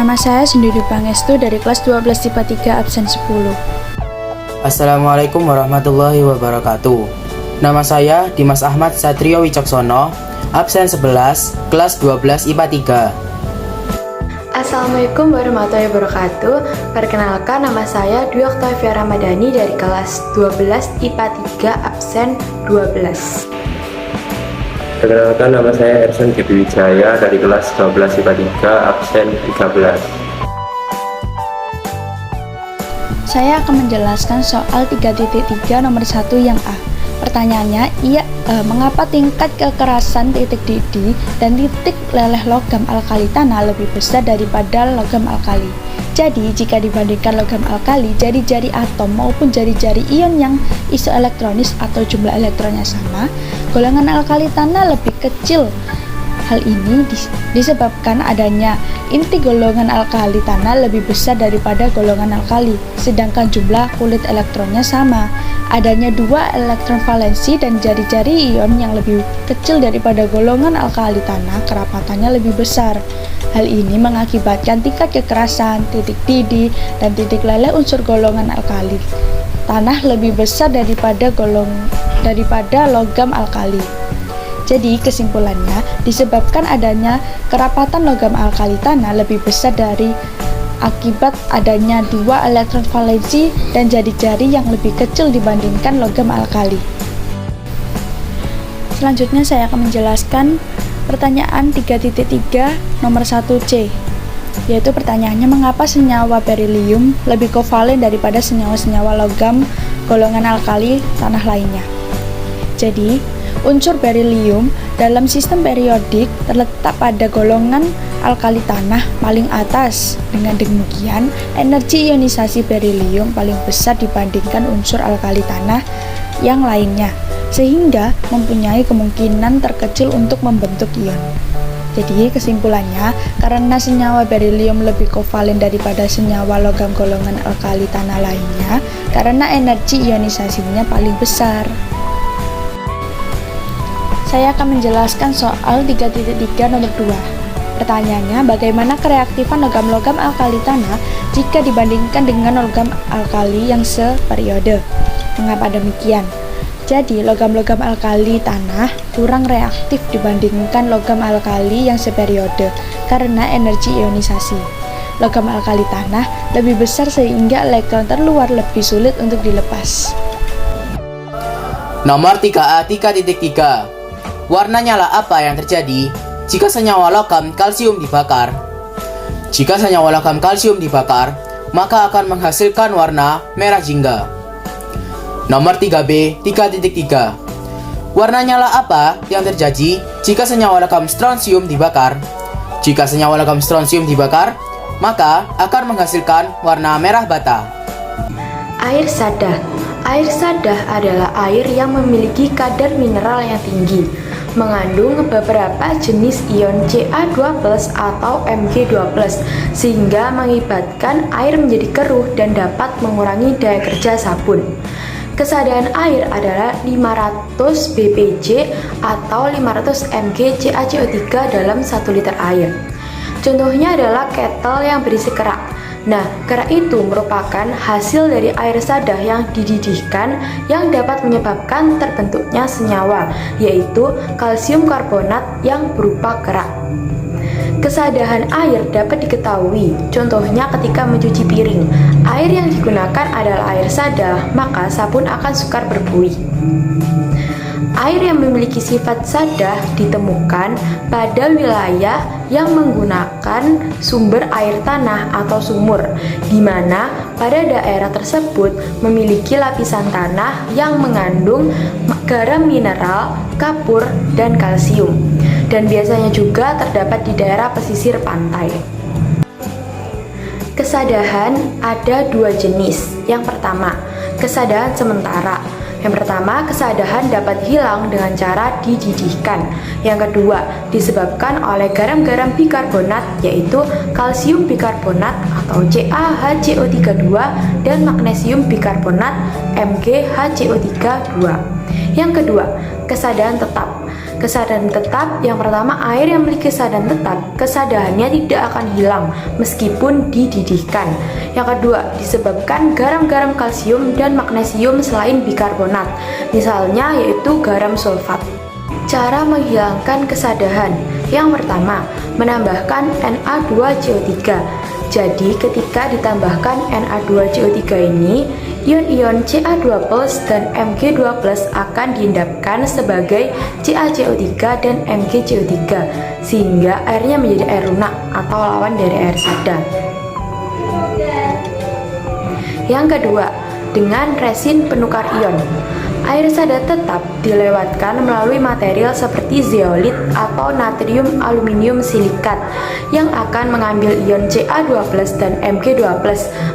Nama saya Sendiri Pangestu dari kelas 12 IPA 3 absen 10. Assalamualaikum warahmatullahi wabarakatuh. Nama saya Dimas Ahmad Satrio Wicaksono, absen 11, kelas 12 IPA 3. Assalamualaikum warahmatullahi wabarakatuh. Perkenalkan, nama saya Dwi Oktavia Ramadhani dari kelas 12 IPA 3 absen 12. Perkenalkan, nama saya Ersan Gibi Wijaya dari kelas 12 IPA 3 absen 13. Saya akan menjelaskan soal 3.3 nomor 1 yang A. Pertanyaannya, mengapa tingkat kekerasan titik didih dan titik leleh logam alkali tanah lebih besar daripada logam alkali? Jadi, jika dibandingkan logam alkali, jari-jari atom maupun jari-jari ion yang isoelektronis atau jumlah elektronnya sama, golongan alkali tanah lebih kecil. Hal ini disebabkan adanya inti golongan alkali tanah lebih besar daripada golongan alkali, sedangkan jumlah kulit elektronnya sama. Adanya dua elektron valensi dan jari-jari ion yang lebih kecil daripada golongan alkali tanah, kerapatannya lebih besar. Hal ini mengakibatkan tingkat kekerasan, titik didih, dan titik leleh unsur golongan alkali tanah lebih besar daripada logam alkali. Jadi kesimpulannya, disebabkan adanya kerapatan logam alkali tanah lebih besar dari akibat adanya dua elektron valensi dan jari-jari yang lebih kecil dibandingkan logam alkali. Selanjutnya saya akan menjelaskan pertanyaan 3.3 nomor 1C, yaitu pertanyaannya, mengapa senyawa berilium lebih kovalen daripada senyawa-senyawa logam golongan alkali tanah lainnya? Jadi, unsur berilium dalam sistem periodik terletak pada golongan alkali tanah paling atas. Dengan demikian, energi ionisasi berilium paling besar dibandingkan unsur alkali tanah yang lainnya, sehingga mempunyai kemungkinan terkecil untuk membentuk ion. Jadi kesimpulannya, karena senyawa berilium lebih kovalen daripada senyawa logam golongan alkali tanah lainnya, karena energi ionisasinya paling besar. Saya akan menjelaskan soal 3.3 nomor 2. Pertanyaannya, bagaimana kereaktifan logam-logam alkali tanah jika dibandingkan dengan logam alkali yang seperiode? Mengapa demikian? Jadi, logam-logam alkali tanah kurang reaktif dibandingkan logam alkali yang seperiode karena energi ionisasi. Logam alkali tanah lebih besar sehingga elektron terluar lebih sulit untuk dilepas. Nomor 3A 3.3. Warna nyala apa yang terjadi jika senyawa logam kalsium dibakar? Jika senyawa logam kalsium dibakar, maka akan menghasilkan warna merah jingga. Nomor 3B 3.3. Warna nyala apa yang terjadi jika senyawa logam strontium dibakar? Jika senyawa logam strontium dibakar, maka akan menghasilkan warna merah bata. Air sadah. Air sadah adalah air yang memiliki kadar mineral yang tinggi, mengandung beberapa jenis ion Ca2+ atau Mg2+, sehingga mengakibatkan air menjadi keruh dan dapat mengurangi daya kerja sabun. Kesadahan air adalah 500 bpj atau 500 mg CaCO3 dalam 1 liter air. Contohnya adalah ketel yang berisi kerak. Nah, kerak itu merupakan hasil dari air sadah yang dididihkan yang dapat menyebabkan terbentuknya senyawa, yaitu kalsium karbonat yang berupa kerak. Kesadahan air dapat diketahui, contohnya ketika mencuci piring. Air yang digunakan adalah air sadah, maka sabun akan sukar berbuih. Air yang memiliki sifat sadah ditemukan pada wilayah yang menggunakan sumber air tanah atau sumur, di mana pada daerah tersebut memiliki lapisan tanah yang mengandung garam mineral, kapur, dan kalsium, dan biasanya juga terdapat di daerah pesisir pantai. Kesadahan ada dua jenis. Yang pertama, kesadahan sementara. Yang pertama, kesadahan dapat hilang dengan cara dididihkan. Yang kedua, disebabkan oleh garam-garam bikarbonat, yaitu kalsium bikarbonat atau CaHCO32 dan magnesium bikarbonat MgHCO32. Yang kedua, kesadaran tetap. Kesadaran tetap yang pertama, air yang memiliki kesadaran tetap, kesadarannya tidak akan hilang meskipun dididihkan. Yang kedua, disebabkan garam-garam kalsium dan magnesium selain bikarbonat, misalnya yaitu garam sulfat. Cara menghilangkan kesadaran. Yang pertama, menambahkan Na2CO3. Jadi ketika ditambahkan Na2CO3 ini, ion-ion Ca2+ dan Mg2+ akan diendapkan sebagai CaCO3 dan MgCO3 sehingga airnya menjadi air lunak atau lawan dari air sada. Yang kedua, dengan resin penukar ion. Air sada tetap dilewatkan melalui material seperti zeolit atau natrium aluminium silikat yang akan mengambil ion Ca2+ dan Mg2+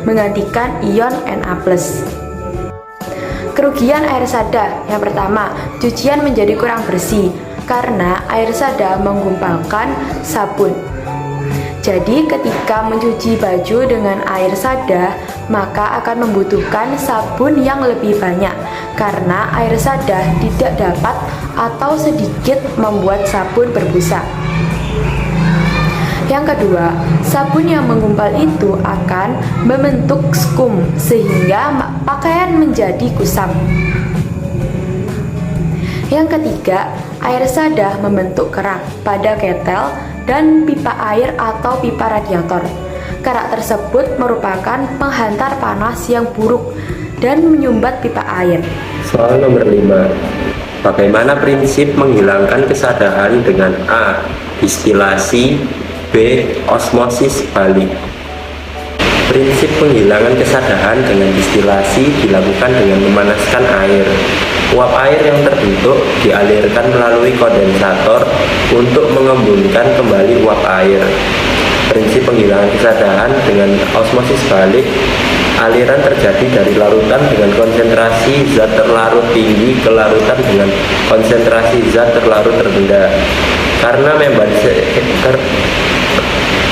menggantikan ion Na+. Kerugian air sada. Yang pertama, cucian menjadi kurang bersih karena air sada menggumpalkan sabun. Jadi ketika mencuci baju dengan air sada, maka akan membutuhkan sabun yang lebih banyak karena air sada tidak dapat atau sedikit membuat sabun berbusa. Yang kedua, sabun yang menggumpal itu akan membentuk skum sehingga pakaian menjadi kusam. Yang ketiga, air sada membentuk kerak pada ketel dan pipa air atau pipa radiator. Kerak tersebut merupakan penghantar panas yang buruk dan menyumbat pipa air. Soal nomor 5. Bagaimana prinsip menghilangkan kesadaran dengan A. Distilasi, B. Osmosis balik. Prinsip penghilangan kesadaran dengan distilasi dilakukan dengan memanaskan air. Uap air yang terbentuk dialirkan melalui kondensator untuk mengembunkan kembali uap air. Prinsip penghilangan kesadaran dengan osmosis balik, aliran terjadi dari larutan dengan konsentrasi zat terlarut tinggi ke larutan dengan konsentrasi zat terlarut rendah.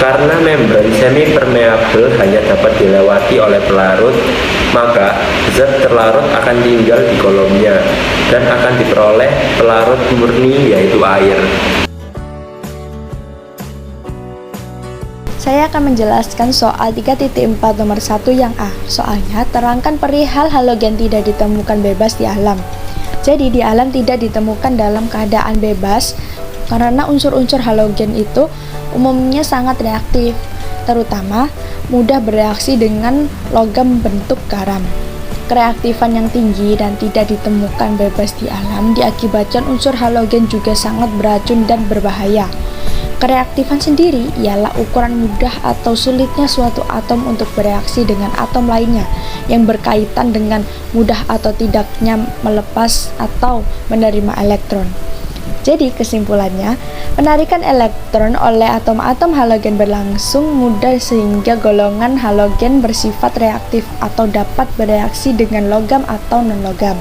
Karena membran semi permeabel hanya dapat dilewati oleh pelarut, maka zat terlarut akan tinggal di kolomnya dan akan diperoleh pelarut murni yaitu air. Saya akan menjelaskan soal 3.4 nomor 1 yang A. Soalnya, terangkan perihal halogen tidak ditemukan bebas di alam. Jadi, di alam tidak ditemukan dalam keadaan bebas karena unsur-unsur halogen itu umumnya sangat reaktif, terutama mudah bereaksi dengan logam bentuk garam. Kereaktifan yang tinggi dan tidak ditemukan bebas di alam diakibatkan unsur halogen juga sangat beracun dan berbahaya. Kereaktifan sendiri ialah ukuran mudah atau sulitnya suatu atom untuk bereaksi dengan atom lainnya yang berkaitan dengan mudah atau tidaknya melepas atau menerima elektron. Jadi kesimpulannya, penarikan elektron oleh atom-atom halogen berlangsung mudah sehingga golongan halogen bersifat reaktif atau dapat bereaksi dengan logam atau non-logam.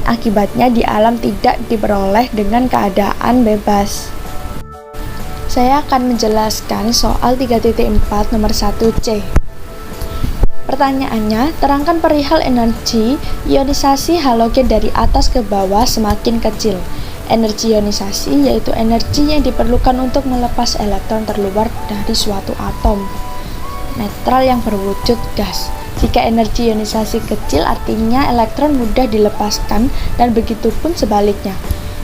Akibatnya di alam tidak diperoleh dengan keadaan bebas. Saya akan menjelaskan soal 3.4 nomor 1C. Pertanyaannya, terangkan perihal energi ionisasi halogen dari atas ke bawah semakin kecil. Energi ionisasi yaitu energi yang diperlukan untuk melepas elektron terluar dari suatu atom netral yang berwujud gas. Jika energi ionisasi kecil artinya elektron mudah dilepaskan dan begitu pun sebaliknya.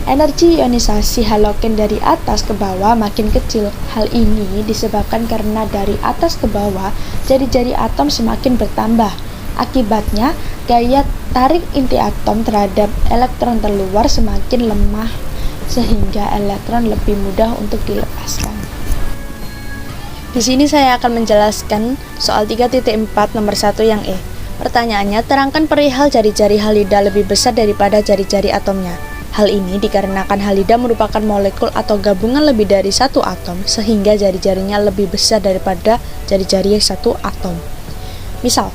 Energi ionisasi halogen dari atas ke bawah makin kecil. Hal ini disebabkan karena dari atas ke bawah jari-jari atom semakin bertambah. Akibatnya, gaya tarik inti atom terhadap elektron terluar semakin lemah sehingga elektron lebih mudah untuk dilepaskan. Di sini saya akan menjelaskan soal 3.4 nomor 1 yang E. Pertanyaannya, terangkan perihal jari-jari halida lebih besar daripada jari-jari atomnya. Hal ini dikarenakan halida merupakan molekul atau gabungan lebih dari satu atom sehingga jari-jarinya lebih besar daripada jari-jari satu atom. Misal,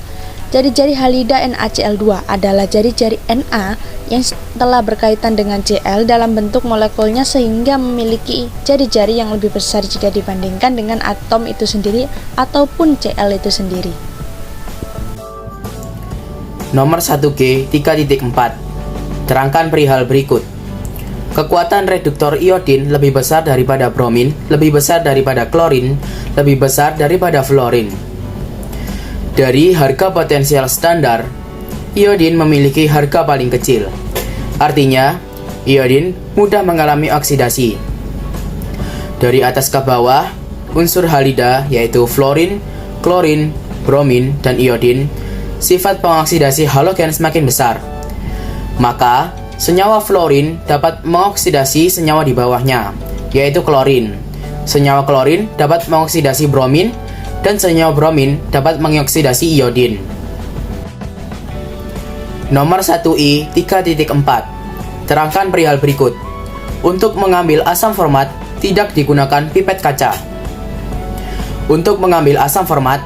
jari-jari halida NaCl2 adalah jari-jari Na yang telah berkaitan dengan Cl dalam bentuk molekulnya sehingga memiliki jari-jari yang lebih besar jika dibandingkan dengan atom itu sendiri ataupun Cl itu sendiri. Nomor 1G 3.4. Terangkan perihal berikut. Kekuatan reduktor iodin lebih besar daripada bromin, lebih besar daripada klorin, lebih besar daripada fluorin. Dari harga potensial standar, iodin memiliki harga paling kecil. Artinya, iodin mudah mengalami oksidasi. Dari atas ke bawah, unsur halida yaitu fluorin, klorin, bromin, dan iodin, sifat pengoksidasi halogen semakin besar. Maka, senyawa fluorin dapat mengoksidasi senyawa di bawahnya, yaitu klorin. Senyawa klorin dapat mengoksidasi bromin, dan senyawa bromin dapat mengoksidasi iodin. Nomor 1I 3.4. Terangkan perihal berikut. Untuk mengambil asam format, tidak digunakan pipet kaca. Untuk mengambil asam format,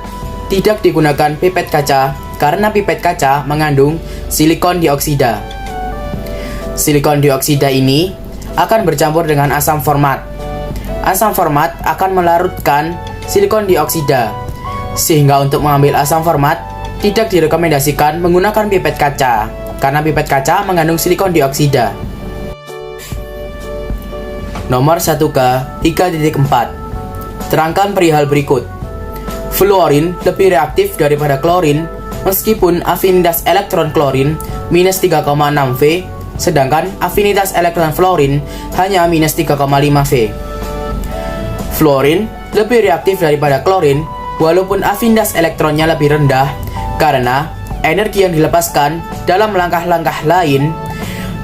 tidak digunakan pipet kaca karena pipet kaca mengandung silikon dioksida. Silikon dioksida ini akan bercampur dengan asam format. Asam format akan melarutkan silikon dioksida, sehingga untuk mengambil asam format tidak direkomendasikan menggunakan pipet kaca karena pipet kaca mengandung silikon dioksida. Nomor 1K 3.4. Terangkan perihal berikut. Fluorin lebih reaktif daripada klorin meskipun afinitas elektron klorin minus 3,6 V, sedangkan afinitas elektron fluorin hanya minus 3,5 V. Fluorin lebih reaktif daripada klorin walaupun afinitas elektronnya lebih rendah karena energi yang dilepaskan dalam langkah-langkah lain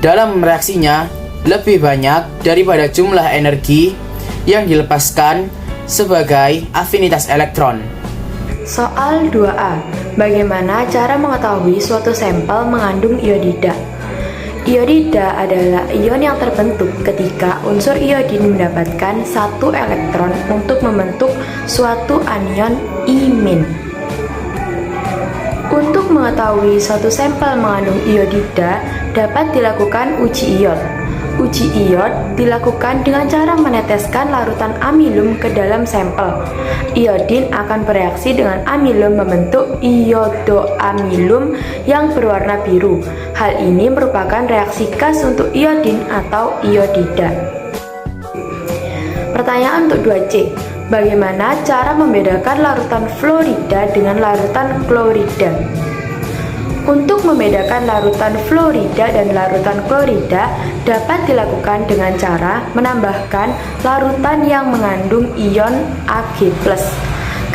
dalam reaksinya lebih banyak daripada jumlah energi yang dilepaskan sebagai afinitas elektron. Soal 2A. Bagaimana cara mengetahui suatu sampel mengandung iodida? Iodida adalah ion yang terbentuk ketika unsur iodin mendapatkan satu elektron untuk membentuk suatu anion I-. Untuk mengetahui suatu sampel mengandung iodida dapat dilakukan uji iod. Uji iod dilakukan dengan cara meneteskan larutan amilum ke dalam sampel. Iodin akan bereaksi dengan amilum membentuk iodoamilum yang berwarna biru. Hal ini merupakan reaksi gas untuk iodin atau iodida. Pertanyaan untuk 2C. Bagaimana cara membedakan larutan fluorida dengan larutan klorida? Untuk membedakan larutan fluorida dan larutan klorida dapat dilakukan dengan cara menambahkan larutan yang mengandung ion Ag+.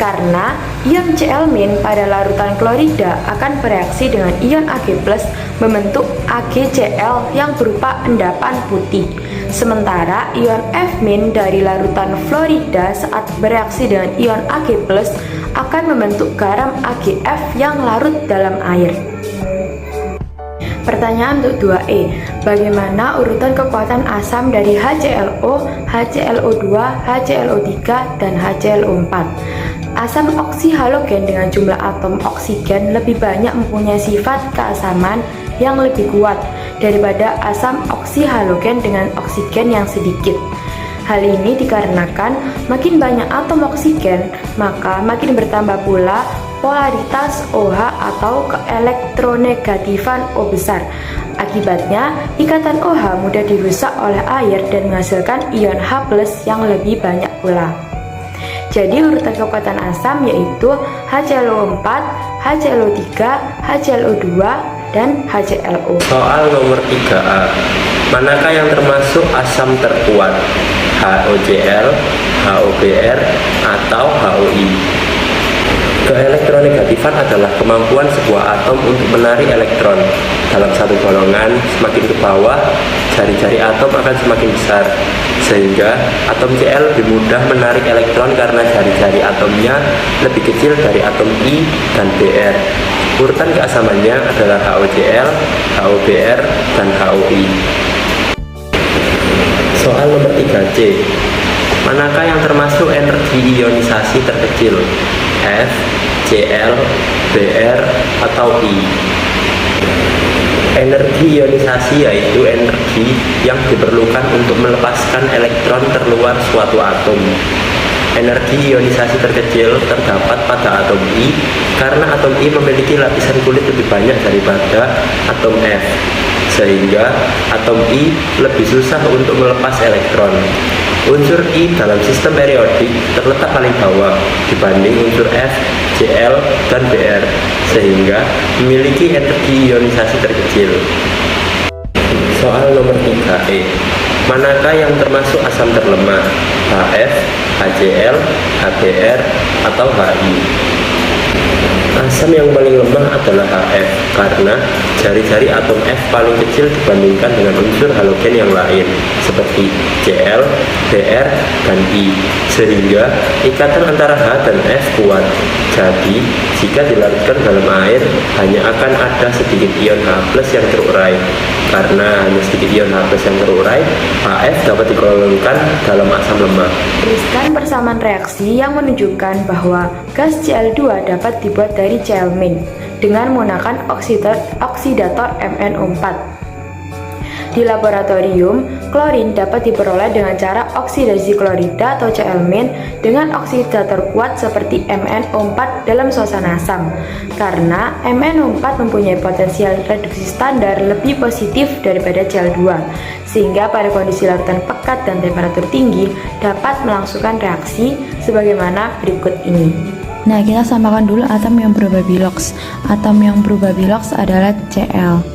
Karena ion Cl- pada larutan klorida akan bereaksi dengan ion Ag+ membentuk AgCl yang berupa endapan putih. Sementara ion F- dari larutan fluorida saat bereaksi dengan ion Ag+ akan membentuk garam AgF yang larut dalam air. Pertanyaan untuk 2E. Bagaimana urutan kekuatan asam dari HClO, HClO2, HClO3, dan HClO4? Asam oksihalogen dengan jumlah atom oksigen lebih banyak mempunyai sifat keasaman yang lebih kuat daripada asam oksihalogen dengan oksigen yang sedikit. Hal ini dikarenakan makin banyak atom oksigen, maka makin bertambah pula polaritas OH atau keelektronegatifan O besar. Akibatnya, ikatan OH mudah dirusak oleh air dan menghasilkan ion H+ yang lebih banyak pula. Jadi urutan kekuatan asam yaitu HClO4, HClO3, HClO2, dan HClO. Soal nomor 3A. Manakah yang termasuk asam terkuat? HOCl, HOBr, atau HOI? Keelektronegatifan adalah kemampuan sebuah atom untuk menarik elektron dalam satu golongan. Semakin ke bawah, jari-jari atom akan semakin besar, sehingga atom Cl lebih mudah menarik elektron karena jari-jari atomnya lebih kecil dari atom I dan Br. Urutan keasamannya adalah HOCl, HOBr, dan HOI. Soal nomor 3C. Manakah yang termasuk energi ionisasi terkecil? F, Cl, Br, atau I? Energi ionisasi yaitu energi yang diperlukan untuk melepaskan elektron terluar suatu atom. Energi ionisasi terkecil terdapat pada atom I karena atom I memiliki lapisan kulit lebih banyak daripada atom F. sehingga atom I lebih susah untuk melepas elektron. Unsur I dalam sistem periodik terletak paling bawah dibanding unsur F, Cl, dan Br, sehingga memiliki energi ionisasi terkecil. Soal nomor 3E. Manakah yang termasuk asam terlemah? HF, HCl, HBr, atau HI? Asam yang paling lemah adalah HF karena jari-jari atom F paling kecil dibandingkan dengan unsur halogen yang lain seperti Cl, Br, dan I, sehingga ikatan antara H dan F kuat. Jadi, jika dilarutkan dalam air, hanya akan ada sedikit ion H+ yang terurai. Karena hanya sedikit ion H+ yang terurai, HF dapat digolongkan dalam asam lemah. Tuliskan persamaan reaksi yang menunjukkan bahwa gas Cl2 dapat dibuat dari Cl- dengan menggunakan oksidator MnO4. Di laboratorium, klorin dapat diperoleh dengan cara oksidasi klorida atau Cl- dengan oksidator kuat seperti MnO4 dalam suasana asam. Karena MnO4 mempunyai potensial reduksi standar lebih positif daripada Cl2, sehingga pada kondisi larutan pekat dan temperatur tinggi dapat melangsungkan reaksi sebagaimana berikut ini. Nah, kita samakan dulu atom yang berubah bilox. Atom yang berubah bilox adalah Cl.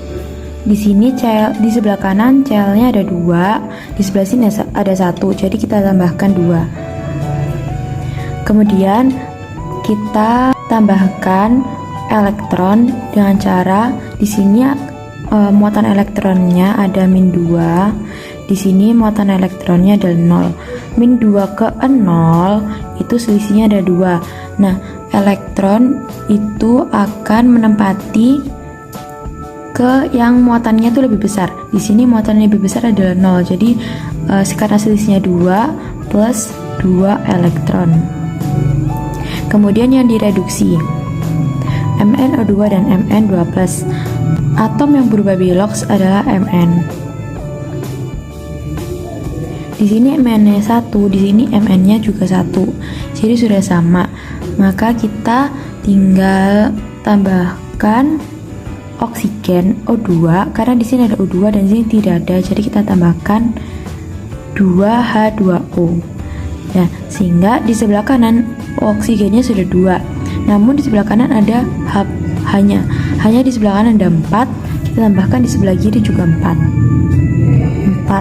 Di sini di sebelah kanan Cl-nya ada 2, di sebelah sini ada 1, jadi kita tambahkan 2. Kemudian kita tambahkan elektron dengan cara di sini muatan elektronnya ada -2, di sini muatan elektronnya adalah 0. -2 ke 0 itu selisihnya ada 2. Nah, elektron itu akan menempati ke yang muatannya itu lebih besar. Di sini muatannya lebih besar adalah 0. Jadi karena selisihnya 2 plus 2 elektron. Kemudian yang direduksi MnO2 dan Mn2+. Atom yang berubah bilox adalah Mn. Di sini Mn-nya 1, di sini Mn-nya juga 1. Jadi sudah sama. Maka kita tinggal tambahkan oksigen O2 karena di sini ada O2 dan di sini tidak ada. Jadi kita tambahkan 2H2O. Nah, sehingga di sebelah kanan oksigennya sudah 2. Namun di sebelah kanan ada hanya di sebelah kanan ada 4. Kita tambahkan di sebelah kiri juga 4H+.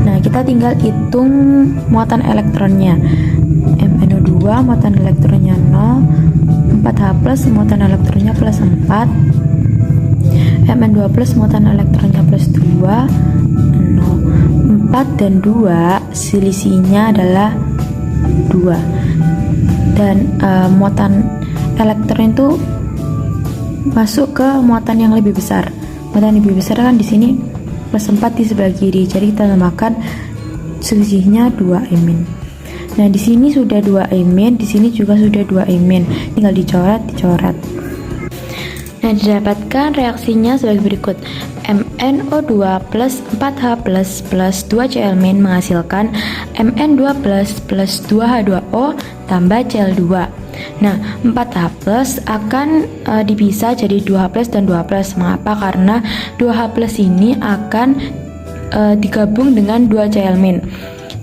Nah, kita tinggal hitung muatan elektronnya. MnO2 muatan elektronnya 0, 4H+, muatan elektronnya plus 4, Mn2+ muatan elektronnya plus 2, 0. 4 dan 2 selisihnya adalah 2. Dan muatan elektron itu masuk ke muatan yang lebih besar. Muatan lebih besar kan di sini plus 4 di sebelah kiri. Jadi kita tambahkan selisihnya 2 Nah, di sini sudah 2 di sini juga sudah 2 tinggal dicoret. Nah, didapatkan reaksinya sebagai berikut. MnO2 plus 4H plus 2 Cl- menghasilkan Mn2 plus 2H2O tambah Cl2. Nah, 4H+ akan dipisah jadi 2H+ dan 2H+. Mengapa? Karena 2H+ ini akan digabung dengan 2 Cl-.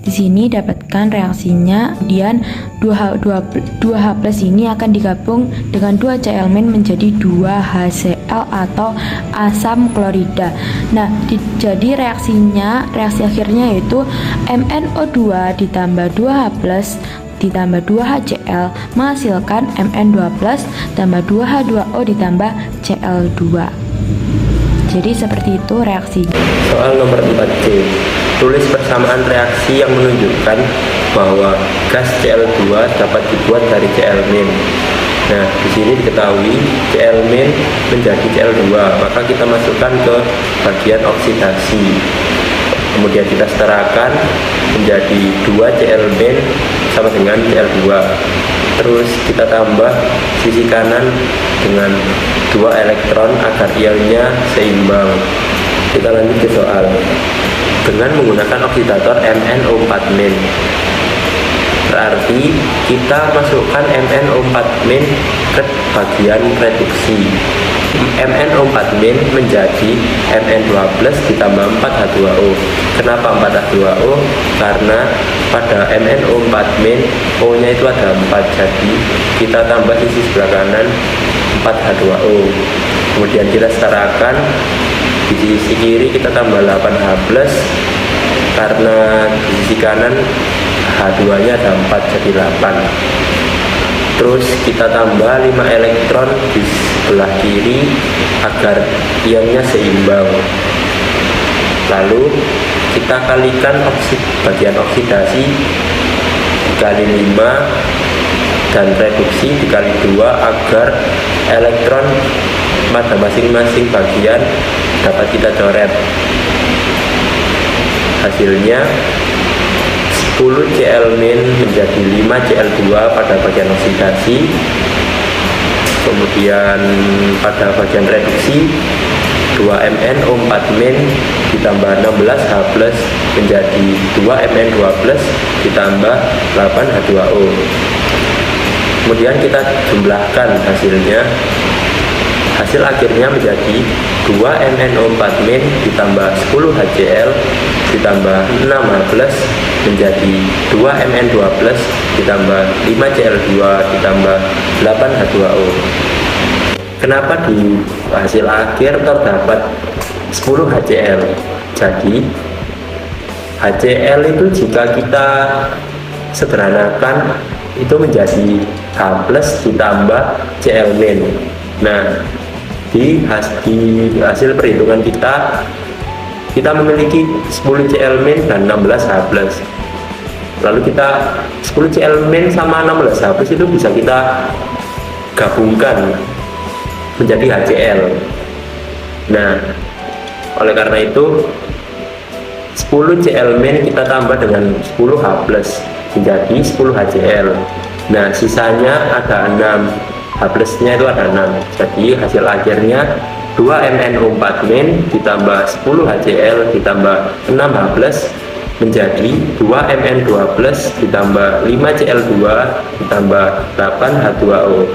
Di sini dapatkan reaksinya, kemudian 2H+ ini akan digabung dengan 2 Cl- menjadi 2HCl atau asam klorida. Nah, jadi reaksi akhirnya yaitu MnO2 ditambah 2H+ ditambah 2HCl menghasilkan Mn2+ tambah 2H2O ditambah Cl2. Jadi seperti itu reaksinya. Soal nomor 4C. Tulis persamaan reaksi yang menunjukkan bahwa gas Cl2 dapat dibuat dari Cl-. Nah, di sini diketahui Cl- menjadi Cl2, maka kita masukkan ke bagian oksidasi. Kemudian kita setarakan menjadi 2 Cl- sama dengan Cl2. Terus kita tambah sisi kanan dengan 2 elektron agar ionnya seimbang. Kita lanjut ke soal. Dengan menggunakan oksidator MnO4-. Berarti kita masukkan MnO4- ke bagian reduksi. MnO4- menjadi Mn2+ ditambah 4H2O. Kenapa 4H2O? Karena pada MnO4- O-nya itu ada 4, jadi kita tambah sisi sebelah kanan 4H2O. Kemudian kita setarakan, di sisi kiri kita tambah 8H+, karena di sisi kanan H2-nya ada 4 jadi 8. Terus kita tambah 5 elektron di sebelah kiri agar ionnya seimbang. Lalu kita kalikan bagian oksidasi dikali 5 dan reduksi dikali 2 agar elektron pada masing-masing bagian dapat kita coret. Hasilnya 10 Cl- menjadi 5 Cl2 pada bagian oksidasi. Kemudian pada bagian reduksi 2 MnO4- ditambah 16H+ menjadi 2 Mn2+ ditambah 8H2O. Kemudian kita jumlahkan hasilnya. Hasil akhirnya menjadi 2 MnO4- ditambah 10 HCl ditambah 6H+ menjadi 2 Mn2+ ditambah 5 Cl2 ditambah 8H2O. Kenapa di hasil akhir terdapat 10 HCl? Jadi HCl itu jika kita sederhanakan itu menjadi H+ ditambah Cl-. Nah, di hasil perhitungan kita memiliki 10 Cl- dan 16 H+. Lalu kita 10 Cl- sama 16 H+ itu bisa kita gabungkan menjadi HCl. Nah, oleh karena itu 10 Cl- kita tambah dengan 10 H+ menjadi 10 HCl. Nah, sisanya ada 6. H+-nya itu ada 6. Jadi hasil akhirnya 2 MnO4- ditambah 10 HCl ditambah 6 H+ menjadi 2 Mn2+ ditambah 5 Cl2 ditambah 8 H2O.